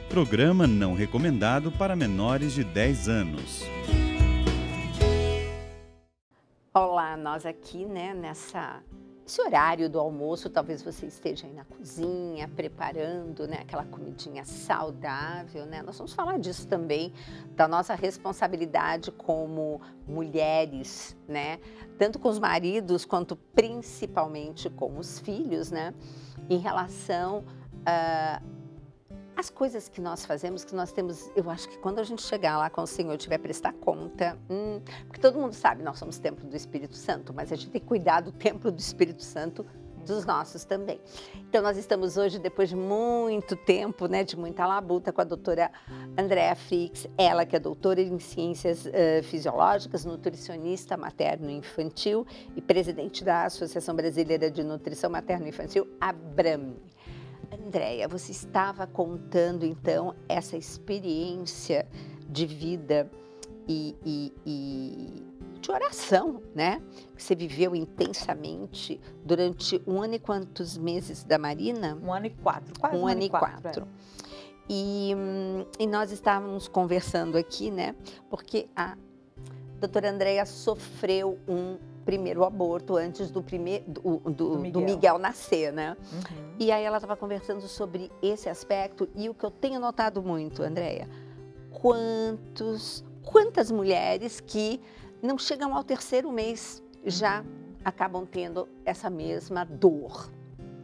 Programa não recomendado para menores de 10 anos. Olá, nós aqui, né, nesse horário do almoço, talvez você esteja aí na cozinha, preparando, né, aquela comidinha saudável, né? Nós vamos falar disso também, da nossa responsabilidade como mulheres, né? Tanto com os maridos, quanto principalmente com os filhos, né? Em relação as coisas que nós fazemos, que nós temos, eu acho que quando a gente chegar lá com o Senhor, tiver prestar conta, porque todo mundo sabe, nós somos templo do Espírito Santo, mas a gente tem que cuidar do templo do Espírito Santo dos nossos também. Então, nós estamos hoje, depois de muito tempo, né, de muita labuta, com a doutora Andréa Frix, ela que é doutora em Ciências Fisiológicas, nutricionista materno-infantil e presidente da Associação Brasileira de Nutrição Materno-Infantil, ABRAME. Andréa, você estava contando, então, essa experiência de vida e de oração, né? Que você viveu intensamente durante 1 ano e quantos meses da Marina? 1 ano e 4, quase 1 ano e 4. E nós estávamos conversando aqui, né? Porque a doutora Andréa sofreu um primeiro aborto antes do Miguel nascer, né? Uhum. E aí ela estava conversando sobre esse aspecto e o que eu tenho notado muito, Andréa, quantas mulheres que não chegam ao 3º mês já acabam tendo essa mesma dor.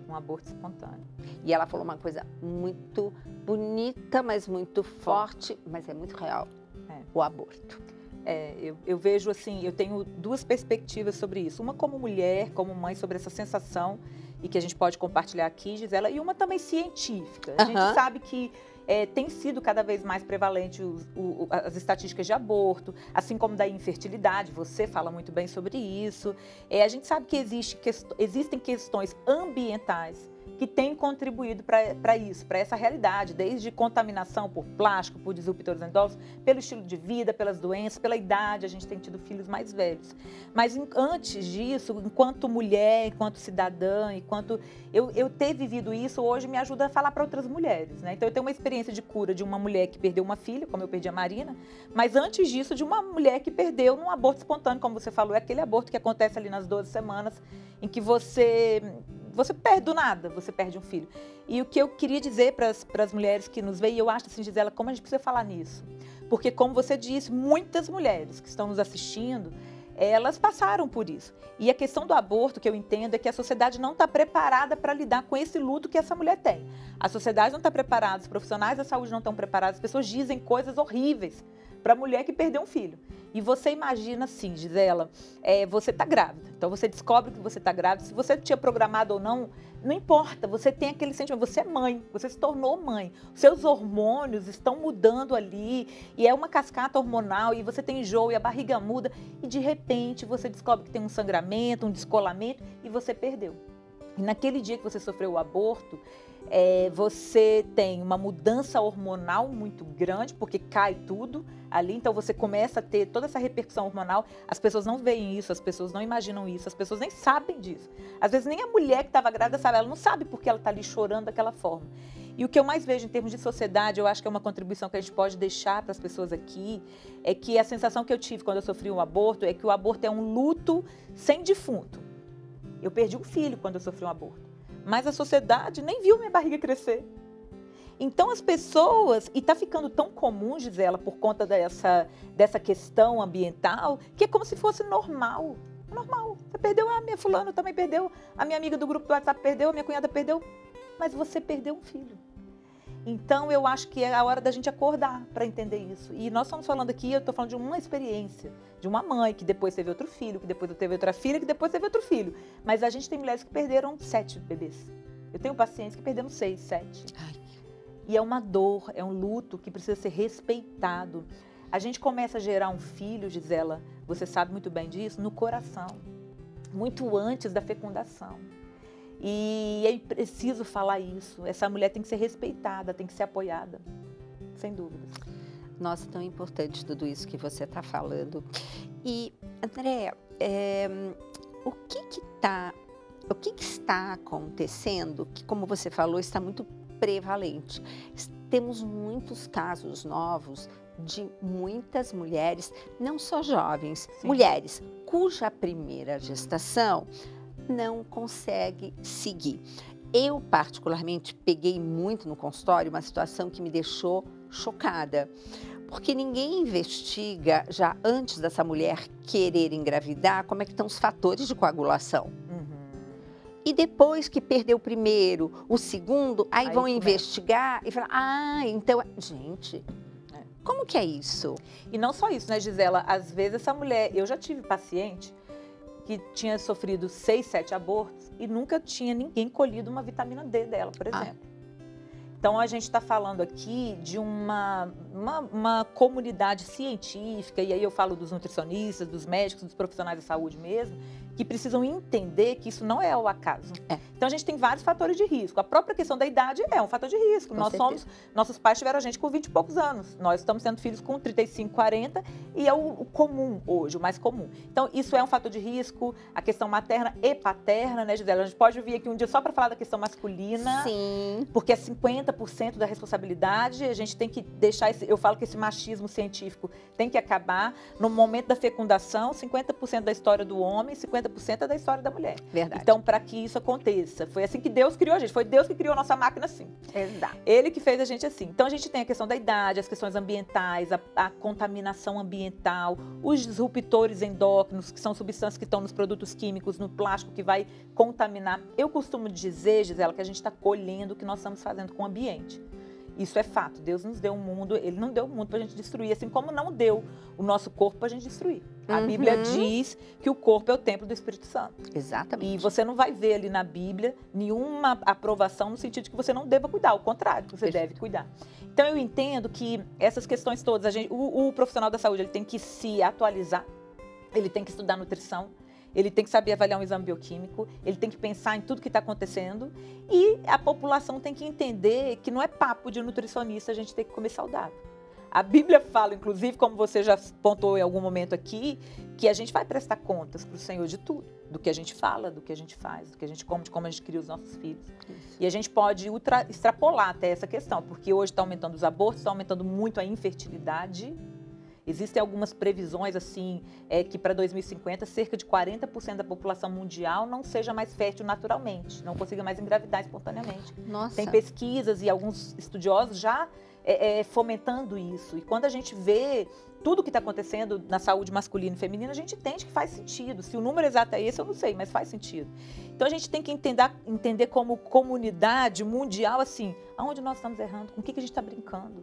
Um aborto espontâneo. E ela falou uma coisa muito bonita, mas muito forte, mas é muito real, o aborto. Eu vejo assim, eu tenho 2 perspectivas sobre isso. Uma como mulher, como mãe, sobre essa sensação e que a gente pode compartilhar aqui, Gisela, e uma também científica. A gente sabe que tem sido cada vez mais prevalente as estatísticas de aborto, assim como da infertilidade, você fala muito bem sobre isso. A gente sabe que existem questões ambientais que têm contribuído para isso, para essa realidade, desde contaminação por plástico, por disruptores endócrinos, pelo estilo de vida, pelas doenças, pela idade, a gente tem tido filhos mais velhos. Mas antes disso, enquanto mulher, enquanto cidadã, enquanto eu ter vivido isso, hoje me ajuda a falar para outras mulheres, né? Então eu tenho uma experiência de cura de uma mulher que perdeu uma filha, como eu perdi a Marina, mas antes disso de uma mulher que perdeu num aborto espontâneo, como você falou, é aquele aborto que acontece ali nas 12 semanas, em que você perde do nada, você perde um filho. E o que eu queria dizer para as mulheres que nos veem, eu acho assim, Gisela, como a gente precisa falar nisso. Porque, como você disse, muitas mulheres que estão nos assistindo, elas passaram por isso. E a questão do aborto, que eu entendo, é que a sociedade não está preparada para lidar com esse luto que essa mulher tem. A sociedade não está preparada, os profissionais da saúde não estão preparados, as pessoas dizem coisas horríveis para a mulher que perdeu um filho. E você imagina assim, Gisela, você está grávida, então você descobre que você está grávida, se você tinha programado ou não, não importa, você tem aquele sentimento, você é mãe, você se tornou mãe, seus hormônios estão mudando ali, e é uma cascata hormonal, e você tem enjoo, e a barriga muda, e de repente você descobre que tem um sangramento, um descolamento, e você perdeu. E naquele dia que você sofreu o aborto, você tem uma mudança hormonal muito grande, porque cai tudo ali, então você começa a ter toda essa repercussão hormonal. As pessoas não veem isso, as pessoas não imaginam isso, as pessoas nem sabem disso. Às vezes nem a mulher que estava grávida sabe, ela não sabe porque ela está ali chorando daquela forma. E o que eu mais vejo em termos de sociedade, eu acho que é uma contribuição que a gente pode deixar para as pessoas aqui, é que a sensação que eu tive quando eu sofri um aborto é que o aborto é um luto sem defunto. Eu perdi um filho quando eu sofri um aborto, mas a sociedade nem viu minha barriga crescer. Então as pessoas, e está ficando tão comum, Gisela, por conta dessa questão ambiental, que é como se fosse normal. Normal. Você perdeu, a minha fulana também perdeu, a minha amiga do grupo do WhatsApp perdeu, a minha cunhada perdeu, mas você perdeu um filho. Então eu acho que é a hora da gente acordar para entender isso. E nós estamos falando aqui, eu estou falando de uma experiência, de uma mãe que depois teve outro filho, que depois teve outra filha, que depois teve outro filho. Mas a gente tem mulheres que perderam 7 bebês. Eu tenho pacientes que perderam 6, 7. Ai. E é uma dor, é um luto que precisa ser respeitado. A gente começa a gerar um filho, Gisela, você sabe muito bem disso, no coração. Muito antes da fecundação. E é preciso falar isso. Essa mulher tem que ser respeitada, tem que ser apoiada, sem dúvidas. Nossa, tão importante tudo isso que você está falando. E, Andréa, o que está o que está acontecendo, que como você falou, está muito prevalente. Temos muitos casos novos de muitas mulheres, não só jovens, sim, mulheres cuja primeira gestação não consegue seguir. Eu, particularmente, peguei muito no consultório uma situação que me deixou chocada, porque ninguém investiga, já antes dessa mulher querer engravidar, como é que estão os fatores de coagulação. E depois que perdeu o primeiro, o segundo, aí vão investigar e falar, então, gente, como que é isso? E não só isso, né, Gisela? Às vezes essa mulher, eu já tive paciente que tinha sofrido 6, 7 abortos e nunca tinha ninguém colhido uma vitamina D dela, por exemplo. Então, a gente está falando aqui de uma comunidade científica, e aí eu falo dos nutricionistas, dos médicos, dos profissionais da saúde mesmo, que precisam entender que isso não é ao acaso. Então, a gente tem vários fatores de risco. A própria questão da idade é um fator de risco. Nossos pais tiveram a gente com 20 e poucos anos. Nós estamos tendo filhos com 35, 40, e é o comum hoje, o mais comum. Então, isso é um fator de risco. A questão materna e paterna, né, Gisela? A gente pode vir aqui um dia só para falar da questão masculina. Sim. Porque é 50% da responsabilidade. A gente tem que deixar eu falo que esse machismo científico tem que acabar. No momento da fecundação, 50% da história do homem, 50% é da história da mulher. Verdade. Então, para que isso aconteça, foi assim que Deus criou a gente. Foi Deus que criou a nossa máquina assim. Exato. Ele que fez a gente assim. Então, a gente tem a questão da idade, as questões ambientais, a contaminação ambiental, os disruptores endócrinos, que são substâncias que estão nos produtos químicos, no plástico, que vai contaminar. Eu costumo dizer, Gisela, que a gente está colhendo o que nós estamos fazendo com o ambiente. Isso é fato. Deus nos deu um mundo, Ele não deu um mundo para a gente destruir, assim como não deu o nosso corpo para a gente destruir. A Bíblia diz que o corpo é o templo do Espírito Santo. Exatamente. E você não vai ver ali na Bíblia nenhuma aprovação no sentido de que você não deva cuidar, ao contrário, você deve cuidar. Então eu entendo que essas questões todas, o profissional da saúde ele tem que se atualizar, ele tem que estudar nutrição, ele tem que saber avaliar um exame bioquímico, ele tem que pensar em tudo que está acontecendo e a população tem que entender que não é papo de nutricionista a gente ter que comer saudável. A Bíblia fala, inclusive, como você já pontuou em algum momento aqui, que a gente vai prestar contas para o Senhor de tudo. Do que a gente fala, do que a gente faz, do que a gente come, de como a gente cria os nossos filhos. Isso. E a gente pode extrapolar até essa questão, porque hoje está aumentando os abortos, está aumentando muito a infertilidade. Existem algumas previsões, assim, que para 2050, cerca de 40% da população mundial não seja mais fértil naturalmente, não consiga mais engravidar espontaneamente. Nossa. Tem pesquisas e alguns estudiosos já fomentando isso. E quando a gente vê tudo o que está acontecendo na saúde masculina e feminina, a gente entende que faz sentido. Se o número exato é esse, eu não sei, mas faz sentido. Então, a gente tem que entender como comunidade mundial, assim, aonde nós estamos errando, com o que a gente está brincando.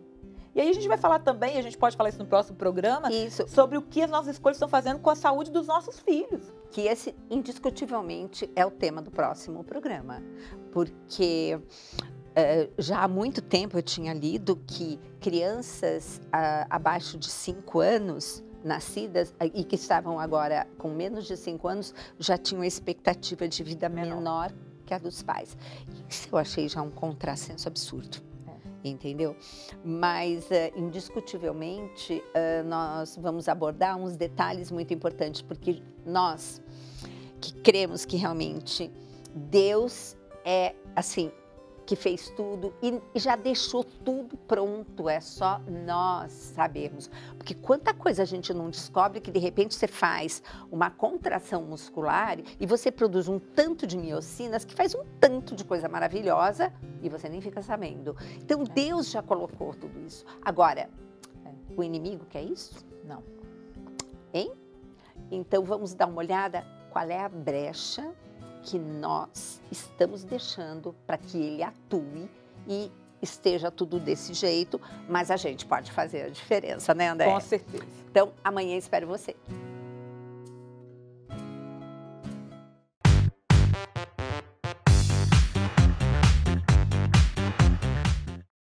E aí a gente vai falar também, a gente pode falar isso no próximo programa, sobre o que as nossas escolhas estão fazendo com a saúde dos nossos filhos. Que esse, indiscutivelmente, é o tema do próximo programa. Porque já há muito tempo eu tinha lido que crianças abaixo de 5 anos, nascidas e que estavam agora com menos de 5 anos, já tinham expectativa de vida menor que a dos pais. Isso eu achei já um contrassenso absurdo. Entendeu? Mas, indiscutivelmente, nós vamos abordar uns detalhes muito importantes, porque nós que cremos que realmente Deus é, assim, que fez tudo e já deixou tudo pronto, é só nós sabermos. Porque quanta coisa a gente não descobre que de repente você faz uma contração muscular e você produz um tanto de miocinas que faz um tanto de coisa maravilhosa e você nem fica sabendo. Então Deus já colocou tudo isso. Agora, o inimigo quer isso? Não. Hein? Então vamos dar uma olhada qual é a brecha que nós estamos deixando para que ele atue e esteja tudo desse jeito, mas a gente pode fazer a diferença, né, André? Com certeza. Então, amanhã espero você.